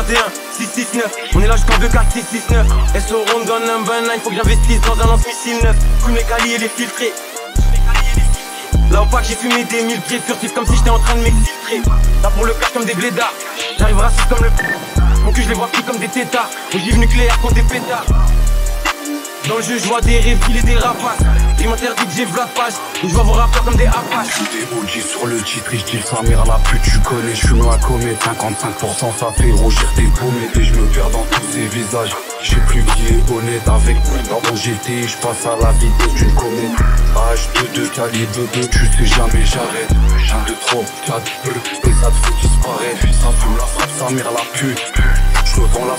31, 669. On est là jusqu'en 2, 4, 6, 6, 9. SO Rondon number 9, faut que j'investisse dans un lance-missile neuf. Tous mes calis et les filtrés. Là au pack j'ai fumé des 1000 pieds furtifs comme si j'étais en train de m'exfiltrer. Là pour le cash comme des blédards. J'arrive raciste comme le mon cul je les vois plus comme des tétards. Ogive nucléaire contre des pétards. Dans le jeu je vois des reptiles et des rapaces. Il m'interdit que j'ai v'là page. Et je vois vos rappeurs comme des apaches. J'suis des OG sur le titre, j'dis le Samir la pute tu connais. J'fume la comète, 55% ça fait rougir tes pommettes. Et j'me perds dans tous ces visages. J'sais plus qui est honnête avec moi. Dans mon GT, j'passe à la vitesse d'une comète. H22, calibre 2, tu sais jamais j'arrête. 1, 2, 3, 4, bleu, et ça te fait disparaître. Ça fume la frappe, Samir la pute. J'revends la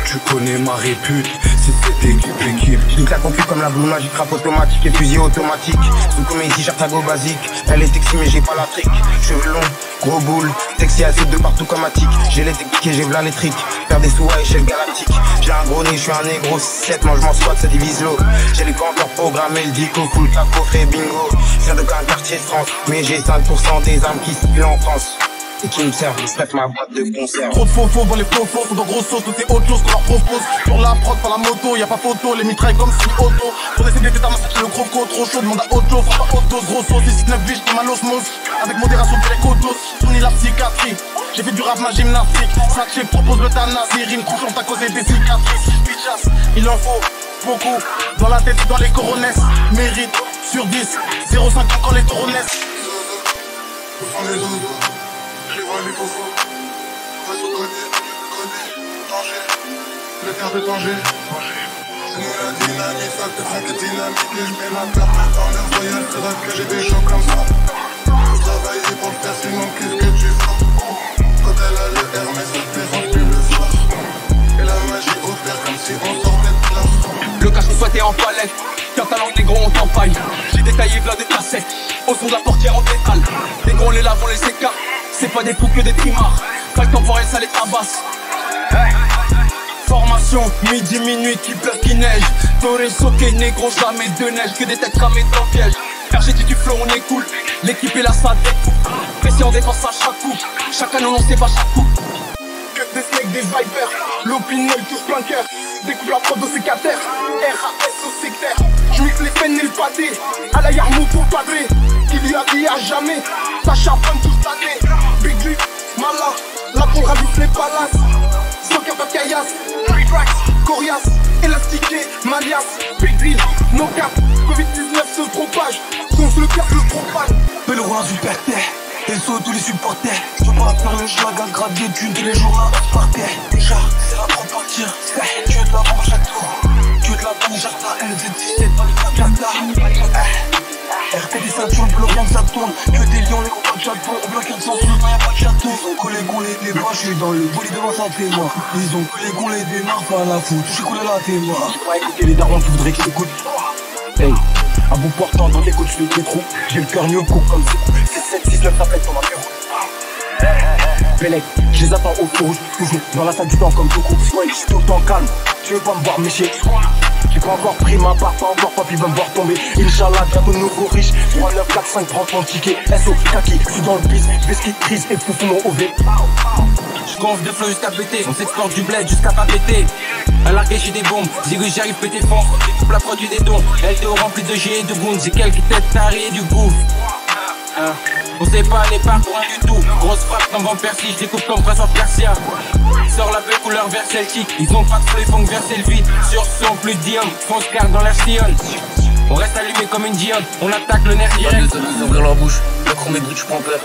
tu connais ma répute, c'est cette équipe. J'nique la concu comme la Blue Magic, rap automatique et fusil automatique. Sous comme ici, t-shirt à go basique. Elle est sexy mais j'ai pas la trick. Cheveux longs, gros boule, sexy acide de partout comme attic. J'ai les techniques et j'ai v'là les tricks. Faire des sous à échelle galactique. J'ai un gros nez, j'suis un négro 7, mange mon squat, ça divise l'eau. J'ai les compteurs programmés, le dico, full tap, coffret, bingo. J'viens de qu'un quartier de France, mais j'ai 5% des armes qui circulent en France. Et qui me servent, prête ma boîte de concert. Trop de faux dans les faux sont dans gros sauce, tout c'est autre chose qu'on leur propose. Sur la prod, pas la moto, y'a pas photo, les mitrailles comme si auto. Pour essayer d'éteindre ma sac, le gros co, trop chaud, demande à auto, frappe à haute dose, gros sauce, 6-9 biches comme un osmose. Avec modération pour les cotos, soumis la psychiatrie. J'ai fait du rap, ma gymnastique. Snatché propose l'euthanasie, rime couchante à causer des cicatrices. Bitchasse, il en faut beaucoup. Dans la tête, dans les coronesses. Mérite sur 10, 0,5 quand les taureaux naissent. Où sont les oiseaux? Je les vois les faux. Réseau connu, danger. Le terre de danger. C'est nous la dynamite, ça te prend que dynamite. Et je mets la perte dans le voyage. C'est vrai que j'ai des gens comme ça. Faut travailler pour le faire, sinon qu'est-ce que tu fais? Quand elle a le Hermès, ça te dérange plus le soir. Et la magie opère comme si on sortait de classe. Le cache nous souhaitait en palette. Tiens ta langue négro on t'empaille. J'ai détaillé v'là des cassettes. Au son de la portière en métal. Les gros on les lave, on les écarte. C'est pas des fous que des trimards. Pas le temps pour elle, ça les tabasse. Formation, midi, minuit, qui pleut, qui neige. Toré, soqué, négro, jamais de neige. Que des têtes cramées dans le piège. RGT du flow, on est cool. L'équipe est là, ça découpe. Pression en défense à chaque coup. Chaque année, on sait pas chaque coup. Que des snakes, des vipers. L'opinion, tous plein cœur. Découpe la prod au sécateur. RAS au sectaire. J'mixe les peines et le pâté. À la Yarmou pour padrer. Il y a dit à jamais. Ça charbonne toute l'année. Big Drip, Mala. Là pour ravivre les palaces. Soccer pas caillasse. Big Tracks, coriace. Élastiqué, Malias. Big Drill, no cap. Covid-19 se propage. Gonfle le cœur, le propane. Pèlerin du père-terre. Et saut tous les supporters. Je peux pas faire le schlag à grade des thunes tous les jours là par terre. Déjà, c'est là pour partir. Dieu de la bombe à chaque tour. Dieu de la bombe, j'arrête la LZ17 dans le Kakata. RP des ceintures, bleu, rien que ça tourne. Que des lions, les gros pas de Japon. On bloque 400 sous, y'a pas de château. Ils ont collé gonlé des bras, j'suis dans le bolide devant ça t'es moi. Ils ont collé gonlé des marques, pas la fout. Touché coulé là t'es moi. J'ai pas écouté les darons, tu voudrais qu'ils écoutent. Hey, à bout portant dans les côtes, j'fais des trous. J'ai le cœur mieux coupe comme c'est 7, 6, 9, ça pète ton apéro. Bellec, je les attends au feu rouge, toujours dans la salle du temps comme beaucoup. Ouais, je suis tout le temps calme, tu veux pas me voir mécher. J'ai pas encore pris ma part, pas encore, papy va me voir tomber. Inch'Allah, bientôt nouveau riche. 3, 9, 4, 5, prends ton ticket. SO, kaki, je suis dans le bis, biscuit, crise et fou mon OV. J'gonfle de flow jusqu'à péter, on s'exporte du bled jusqu'à pas péter. À larguer chez des bombes, Zigo j'arrive péter fond. Coupe la produit des dons, LTO rempli de G et de goons. J'ai quelques têtes tarées et du gouffre. On sait pas aller par pour rien du tout. Grosse frappe comme Van Persie, je découpe comme Prince of Persia. Sors la belle couleur vert celtique. Ils ont pas de flow, ils font que verser le vide. Sur son plus d'ium, fonce carte dans la sillonne. On reste allumé comme une diode, on attaque le nerf direct. Ils ouvrir leur bouche, le chrome est brut, j'prends peur.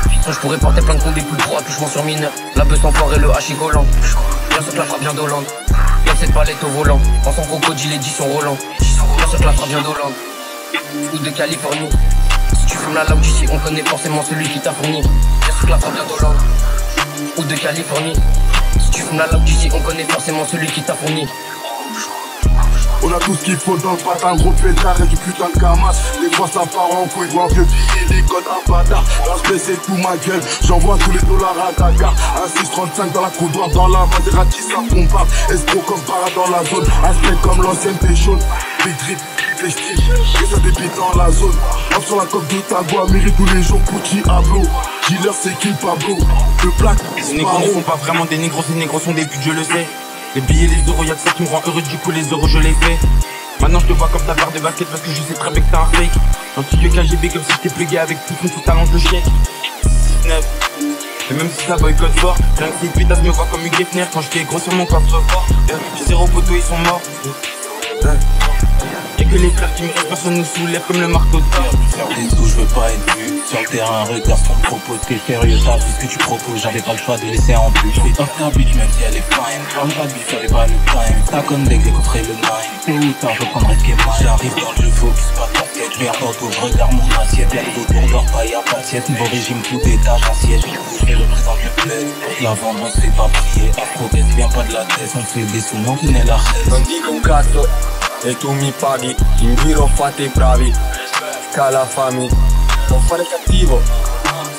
Putain, j'pourrais porter plein de comptes des plus droits, touchement sur mineur. La beuh sans fort et le hachis collant. Bien sûr que la frappe vient d'Hollande. Bien cette palette au volant. En son crocodile et 10 son Roland. Bien sûr que la frappe vient d'Hollande. Ou de Californie. Si tu fumes la loud ici, on connaît forcément celui qui t'a fourni. Bien sûr que la frappe vient d'Hollande. Ou de Californie. Si tu fumes la loud ici, on connaît forcément celui qui t'a fourni. On a tout ce qu'il faut dans le patin, gros pétard et du putain de camas. Des fois ça part en couille, voir vieux billets, les codes à bâtard. Là c'est tout ma gueule, j'envoie tous les dollars à Dakar. Un 635 dans la cour droite, dans la Maserati, ça pompe. Escroc comme para dans la zone, aspect comme l'ancienne t'es chaude. Big drip, avec les styles, et ça débite dans la zone. Hop sur la coque de Tagua, mérite tous les jours pour Diablo. Dealer c'est qui Pablo, le plaque. Les négros ne sont pas vraiment des négros, ces négros sont des putes, je le sais. Les billets, les euros, y'a que ça qui me rend heureux, du coup les euros je les fais. Maintenant je te vois comme ta paire de basket parce que je sais très bien que t'es un fake. Un petit vieux KGB comme si j'étais plugué avec tout ton talent de chèque. 6-9. Et même si ça boycotte fort, rien que ces pétasses me voient comme Hugh Hefner quand j'étais gros sur mon coffre-fort. J'ai 0 poteau, ils sont morts. Y'a que les frères qui me restent, personne nous soulève comme le marteau de fer. Faire des sous, je veux pas être vu. Sur le terrain, regarde ce qu'on me propose. T'es sérieux, t'as vu ce que tu proposes. J'avais pas le choix de laisser en but. J'fais off ta bitch même si elle est fine. Parle pas de vie, fallait pas le time. T'as comme deck, décoffrer le 9. Tôt ou tard, je prendrai ce qui est mine. J'arrive dans le jeu, focus, pas de basket. J'vers auto, je regarde mon assiette. Y'a le dos, dort pas, y'a pas de sieste. Nouveau régime, tout étage en siège. Je représente le bled. La vendre, on se fait pas prier. Afro, viens pas de la tête. On fait des sous, on tenait la chaise. Non dico un cazzo e tu mi paghi. In giro fate i bravi, cala fami. Non fare cattivo,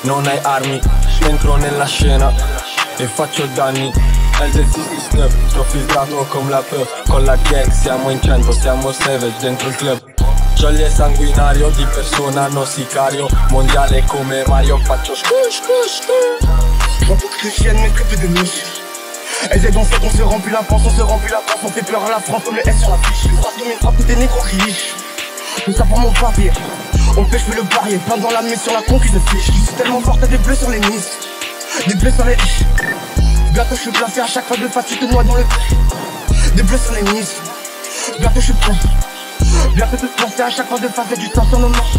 non hai armi. Entro nella scena e faccio danni. È del 69, t'ho filtrato come la peur. Con la gang siamo in 100, siamo savage dentro il club. Jolly è sanguinario, di persona non sicario. Mondiale come Mario, faccio Drapeau chrétienne, mais très peu de niche. Elles aident, on se remplit la panse, on fait peur à la France comme le S sur la fiche. Je croise comme une frappe, des négros riches. Tout ça pour mon papier. On pêche, je fais le barrier, plein dans la mise sur la conquise de fiche. Je suis tellement fort, t'as des bleus sur les mises. Des bleus sur les hiches. Bientôt je suis placé à chaque fois de face, tu te noies dans le prix. Des bleus sur les mises. Bientôt je suis prêt. Bientôt te placer à chaque fois de face, et du sang sur nos manches.